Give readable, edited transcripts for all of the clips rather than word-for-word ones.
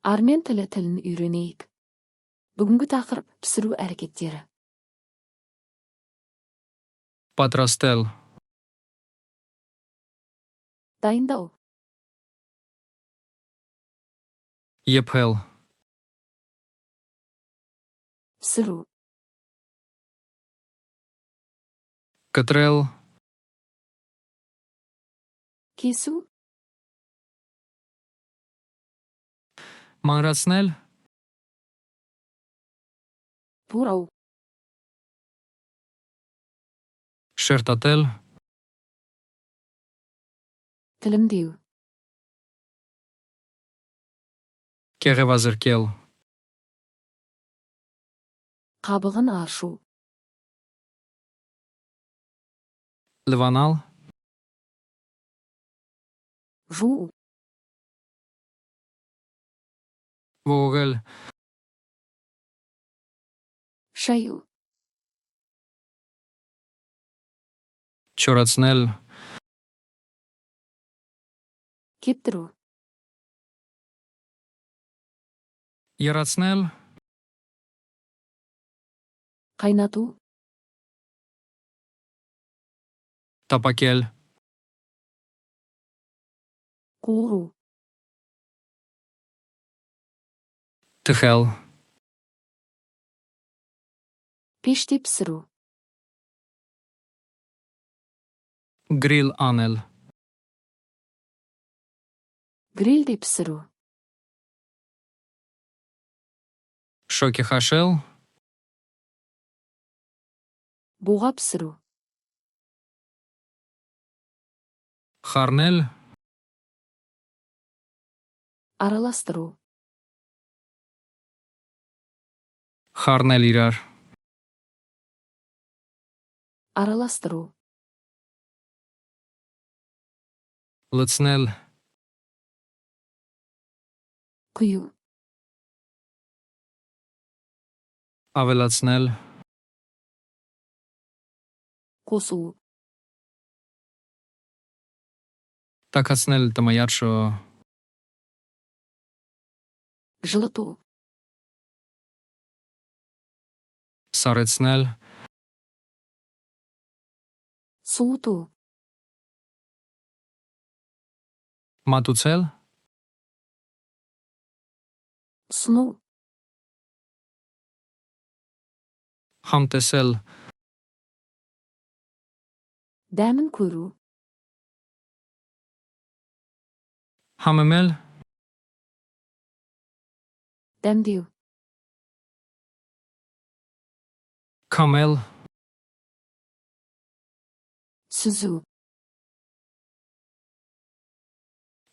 Армян тілін үйренейік. Бүгінгі тақырып пісіру әрекеттері. Պատրաստել, Дайындау. եփել, Пісіру. կտրել, Кесу. մանրացնել, Турау. շերտատել, Тілімдеу. կեղևազրկել, Қабығын ашу. լվանալ, Жуу. ողողել, Шаю. չորացնել, Кептіру. եռացնել, Қайнату. տապակել, Қуыру. թխել, Пеште пісіру. գրիլ անել, Грильде пісіру. շոկի խաշել, Буға пісіру. խառնել, Араластыру. խառնել իրար, Араластыру. լցնել, Құю. ավելացնել, Қосу. տաքացնել տմայարշո, Жылыту. սառեցնել, Суыту. մատուցել, Ұсыну. համտեսել, Дәмін көру. համեմել, Дәмдеу. քամել, Сүзу.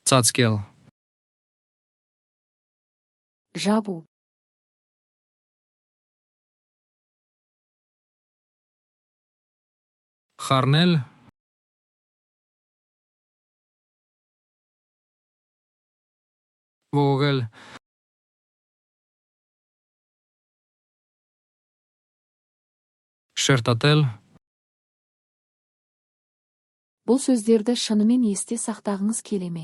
ծածկել, Жабу. խառնել, ողողել, շերտատել, Бұл сөздерді шынымен есте сақтағыңыз келе ме?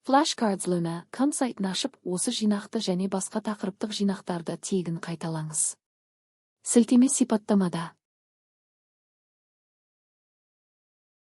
FlashcardsLuna сайтын ашып, осы жинақты және басқа тақырыптық жинақтарды тегін қайталаңыз. Сілтеме сипаттамада.